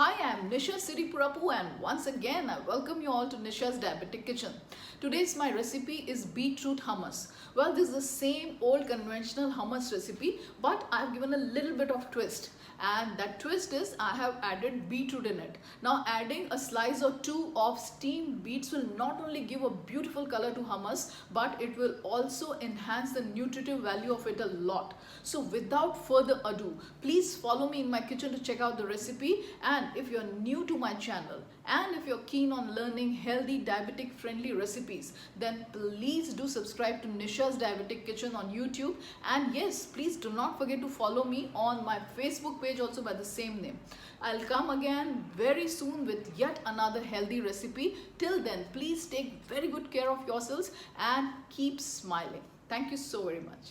Hi, I'm Nisha Siripurapu and once again I welcome you all to Nisha's Diabetic Kitchen. Today's my recipe is beetroot hummus. Well, this is the same old conventional hummus recipe, but I've given a little bit of twist. And that twist is I have added beetroot in it. Now adding a slice or two of steamed beets will not only give a beautiful color to hummus, but it will also enhance the nutritive value of it a lot. So without further ado, please follow me in my kitchen to check out the recipe. And if you're new to my channel and if you're keen on learning healthy diabetic friendly recipes, then please do subscribe to Nisha's Diabetic Kitchen on YouTube. And yes, please do not forget to follow me on my Facebook page also by the same name. I'll come again very soon with yet another healthy recipe. Till then, please take very good care of yourselves and keep smiling. Thank you so very much.